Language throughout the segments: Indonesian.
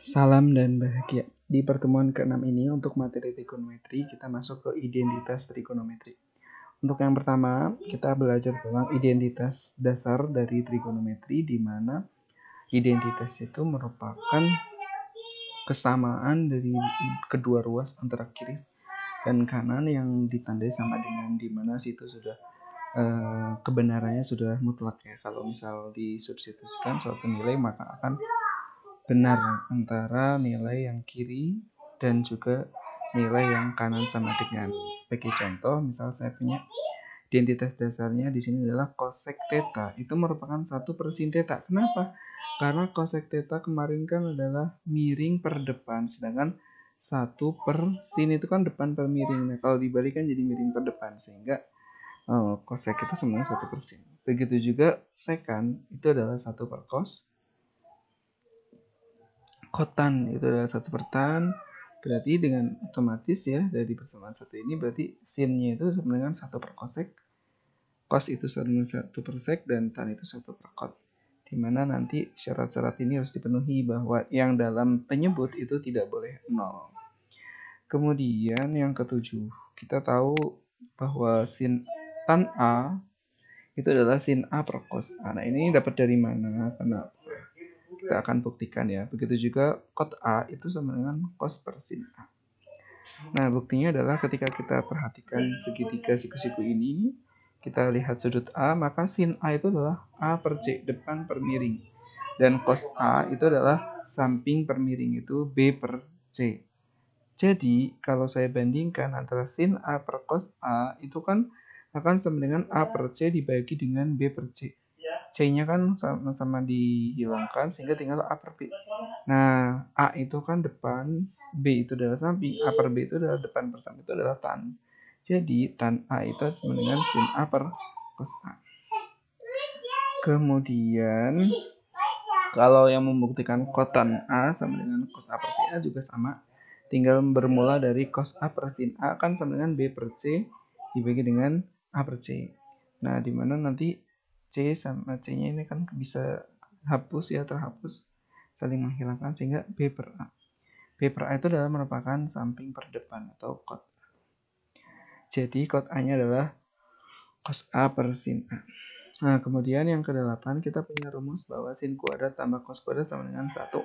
Salam dan bahagia. Di pertemuan ke-6 ini untuk materi trigonometri, kita masuk ke identitas trigonometri. Untuk yang pertama, kita belajar tentang identitas dasar dari trigonometri, di mana identitas itu merupakan kesamaan dari kedua ruas antara kiri dan kanan yang ditandai sama dengan di mana situ sudah kebenarannya sudah mutlak ya. Kalau misal disubstitusikan suatu nilai maka akan benar antara nilai yang kiri dan juga nilai yang kanan sama dengan. Sebagai contoh, misal saya punya identitas dasarnya di sini adalah cosec theta. Itu merupakan 1/sin theta. Kenapa? Karena cosec theta kemarin kan adalah miring per depan, sedangkan 1/sin itu kan depan per miring. Nah, kalau dibalik kan jadi miring per depan, sehingga cosec itu sebenarnya 1/sin. Begitu juga secant itu adalah 1/cos. Kotan itu adalah 1/tan, berarti dengan otomatis ya dari persamaan satu ini berarti sin-nya itu sama dengan 1/cosec, cos itu sama dengan 1/sec, dan tan itu 1/cot. Dimana nanti syarat-syarat ini harus dipenuhi bahwa yang dalam penyebut itu tidak boleh 0. Kemudian yang ketujuh, kita tahu bahwa sin tan A itu adalah sin A per cos A. Nah, ini dapat dari mana? Karena kita akan buktikan ya. Begitu juga cot A itu sama dengan cos per sin A. Nah, buktinya adalah ketika kita perhatikan segitiga siku-siku ini, kita lihat sudut A, maka sin A itu adalah A per C, depan per miring. Dan cos A itu adalah samping per miring, itu B per C. Jadi, kalau saya bandingkan antara sin A per cos A, itu kan akan sama dengan A per C dibagi dengan B per C. C-nya kan sama-sama dihilangkan sehingga tinggal A per B. Nah, A itu kan depan, B itu adalah samping, A per B itu adalah depan per samping, itu adalah tan. Jadi, tan A itu sama dengan sin A per cos A. Kemudian, kalau yang membuktikan kotan A sama dengan cos A per sin A juga sama. Tinggal bermula dari cos A per sin A kan sama dengan B per C dibagi dengan A per C. Nah, dimana nanti C sama C-nya ini kan bisa hapus ya, terhapus, saling menghilangkan sehingga B per A. B per A itu adalah merupakan samping per depan atau cot. Jadi cot A-nya adalah cos A per sin A. Nah, kemudian yang ke-8 kita punya rumus bahwa sin kuadrat tambah cos kuadrat sama dengan 1.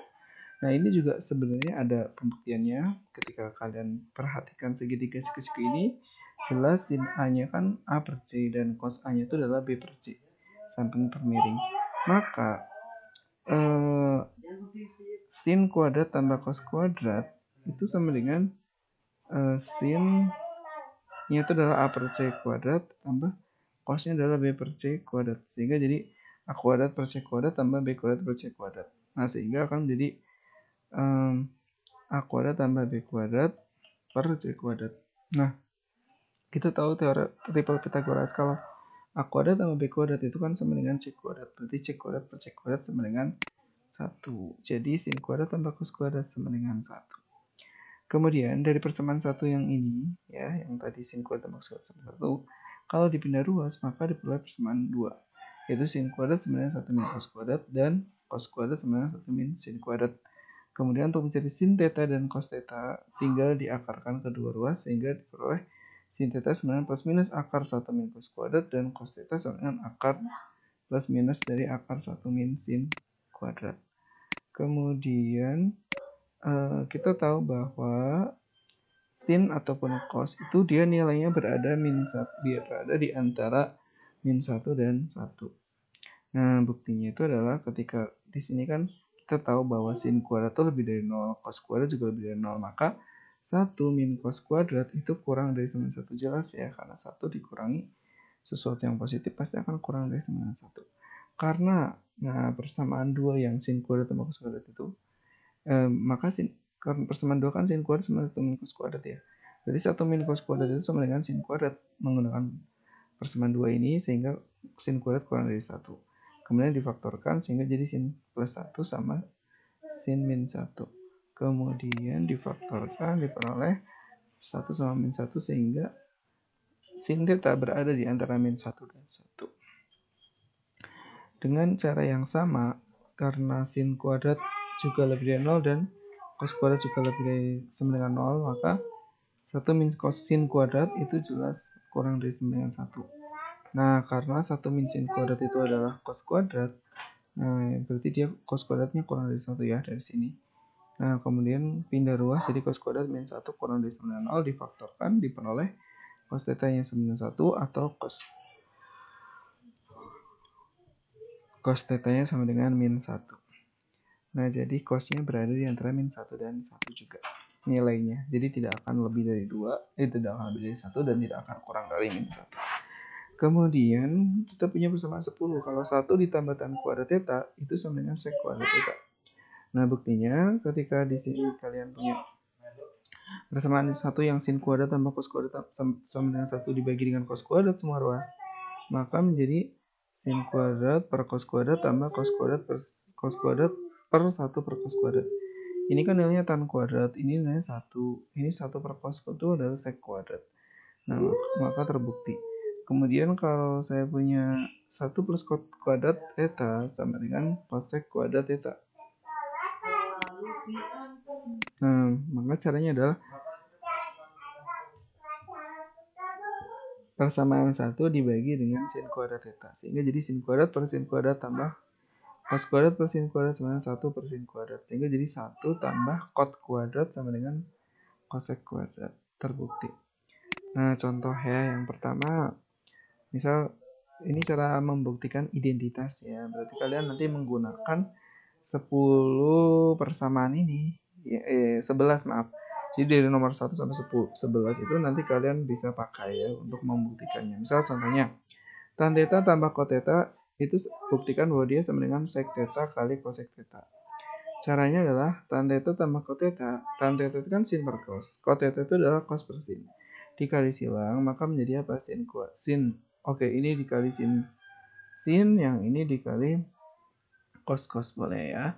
Nah, ini juga sebenarnya ada pembuktiannya. Ketika kalian perhatikan segitiga siku-siku ini, jelas sin A-nya kan A per C dan cos A-nya itu adalah B per C, samping per miring. Maka sin kuadrat tambah cos kuadrat itu sama dengan sin-nya itu adalah A per C kuadrat tambah cos-nya adalah B per C kuadrat. Sehingga jadi A kuadrat per C kuadrat tambah B kuadrat per C kuadrat. Nah, sehingga akan jadi A kuadrat tambah B kuadrat per C kuadrat. Nah, kita tahu teori triple Pythagoras kalau A kuadrat tambah B kuadrat itu kan sama dengan C kuadrat. Berarti C kuadrat per C kuadrat sama dengan 1. Jadi sin kuadrat tambah cos kuadrat sama dengan 1. Kemudian dari persamaan 1 yang ini, ya, yang tadi sin kuadrat tambah cos kuadrat sama 1, kalau dipindah ruas maka diperoleh persamaan 2. Yaitu sin kuadrat sama dengan 1 min cos kuadrat dan cos kuadrat sama dengan 1 min sin kuadrat. Kemudian untuk mencari sin theta dan cos theta tinggal diakarkan kedua ruas sehingga diperoleh sin theta sama dengan plus minus akar 1 min cos kuadrat dan cos theta sama dengan akar plus minus dari akar 1 min sin kuadrat. Kemudian kita tahu bahwa sin ataupun cos itu dia nilainya berada di antara min 1 dan 1. Nah, buktinya itu adalah ketika di sini kan kita tahu bahwa sin kuadrat itu lebih dari 0, cos kuadrat juga lebih dari 0, maka 1 min cos kuadrat itu kurang dari sama 1, jelas ya, karena 1 dikurangi sesuatu yang positif pasti akan kurang dari sama 1. Karena persamaan 2 yang sin kuadrat sama cos kuadrat itu, maka persamaan 2 kan sin kuadrat sama 1 min cos kuadrat ya. Jadi 1 min cos kuadrat itu sama dengan sin kuadrat menggunakan persamaan 2 ini, sehingga sin kuadrat kurang dari 1. Kemudian difaktorkan sehingga jadi sin plus 1 sama sin min 1. Kemudian difaktorkan diperoleh 1 sama min 1 sehingga sin theta berada di antara min 1 dan 1. Dengan cara yang sama, karena sin kuadrat juga lebih dari 0 dan cos kuadrat juga lebih dari sama dengan 0, maka 1 min cos sin kuadrat itu jelas kurang dari sama dengan 1. Nah, karena 1 min sin kuadrat itu adalah cos kuadrat, nah berarti dia cos kuadratnya kurang dari 1 ya dari sini. Nah, kemudian pindah ruas jadi cos kuadrat min 1 kurang dari sama dengan 0 difaktorkan diperoleh cos theta yang sama dengan 1 atau cos theta-nya sama dengan min 1. Nah, jadi cosnya berada di antara min 1 dan 1 juga nilainya. Jadi tidak akan lebih dari 2, tidak akan lebih dari 1 dan tidak akan kurang dari min 1. Kemudian kita punya persamaan 10. Kalau 1 ditambah tan kuadrat theta itu sama dengan sek kuadrat theta. Nah, buktinya ketika di sini kalian punya persamaan 1 yang sin kuadrat tambah cos kuadrat sama dengan 1 dibagi dengan cos kuadrat semua ruas, maka menjadi sin kuadrat per cos kuadrat tambah cos kuadrat per cos kuadrat per 1 per cos kuadrat. Ini kan nilainya tan kuadrat, ini nilainya 1. Ini 1 per cos itu adalah sek kuadrat. Nah, maka terbukti. Kemudian kalau saya punya 1 plus cos kuadrat theta sama dengan cosec kuadrat theta. Nah, maka caranya adalah persamaan 1 dibagi dengan sin kuadrat theta. Sehingga jadi sin kuadrat per sin kuadrat tambah cos kuadrat per sin kuadrat sama dengan 1 per sin kuadrat. Sehingga jadi 1 tambah cot kuadrat sama dengan cosec kuadrat. Terbukti. Nah, contoh ya yang pertama, misal ini cara membuktikan identitas ya. Berarti kalian nanti menggunakan 10 persamaan ini, 11 maaf. Jadi dari nomor 1 sampai 11 itu nanti kalian bisa pakai ya untuk membuktikannya. Misal contohnya, tan theta tambah cot theta itu buktikan bahwa dia sama dengan sek theta kali cosec theta. Caranya adalah tan theta tambah cot theta. Tan theta itu kan sin per cos. Cot theta itu adalah cos per sin. Dikali silang maka menjadi apa? Sin. Oke, ini dikali sin, yang ini dikali cos boleh ya.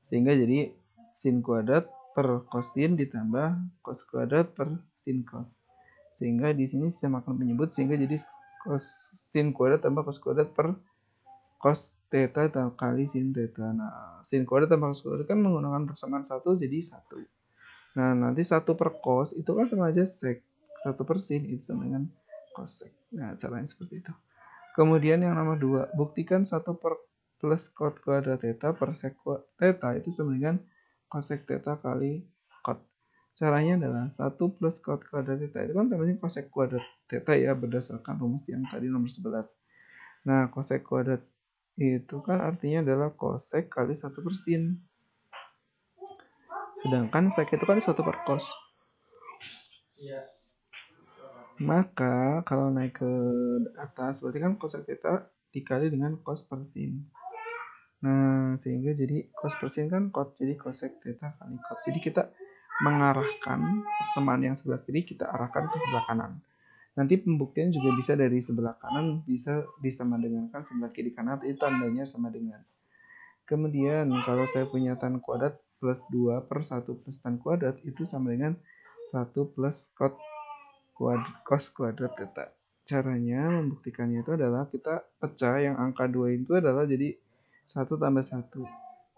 Sehingga jadi sin kuadrat per cos sin ditambah cos kuadrat per sin cos. Sehingga di sini saya makan penyebut sehingga jadi cos sin kuadrat tambah cos kuadrat per cos theta kali sin theta. Nah, sin kuadrat tambah cos kuadrat kan menggunakan persamaan 1 jadi 1. Nah, nanti 1 per cos itu kan sama aja sek. 1 per sin itu sama dengan cosec. Nah, caranya seperti itu. Kemudian yang nomor 2, buktikan 1 per plus cot kuadrat theta per sek theta itu sama dengan cosec theta kali cot. Caranya adalah 1 plus cot kuadrat theta itu kan sama dengan cosec kuadrat theta ya berdasarkan rumus yang tadi nomor 11. Nah, cosec kuadrat itu kan artinya adalah cosec kali 1 per sin. Sedangkan sek itu kan 1 per cos. Maka kalau naik ke atas berarti kan cosec theta dikali dengan cos per sin. Nah, sehingga jadi cos per sin kan cot, jadi cosec theta kali cot. Jadi kita mengarahkan persamaan yang sebelah kiri kita arahkan ke sebelah kanan. Nanti pembuktian juga bisa dari sebelah kanan bisa disama dengankan sebelah kiri kanan itu tandanya sama dengan. Kemudian kalau saya punya tan kuadrat plus 2 per 1 plus tan kuadrat itu sama dengan 1 plus cos kuadrat theta. Caranya membuktikannya itu adalah kita pecah yang angka 2 itu adalah jadi 1 tambah 1.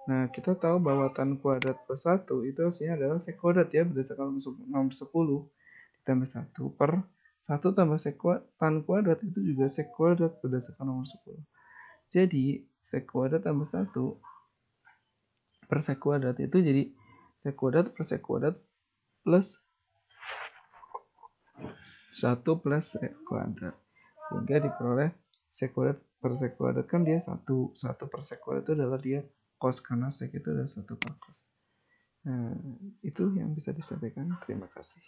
Nah, kita tahu bahwa tan kuadrat plus 1 itu hasilnya adalah sek kuadrat ya berdasarkan nomor 10 ditambah 1 per 1 tambah tan kuadrat itu juga sek kuadrat berdasarkan nomor 10. Jadi, sek kuadrat tambah 1 per sek kuadrat itu jadi sek kuadrat per sek kuadrat plus 1 plus sek kuadrat. Sehingga diperoleh sek kuadrat per sek kuadrat kan dia 1 per sek kuadrat itu adalah dia cos karena sek itu adalah 1 per cos. Nah, itu yang bisa disampaikan. Terima kasih.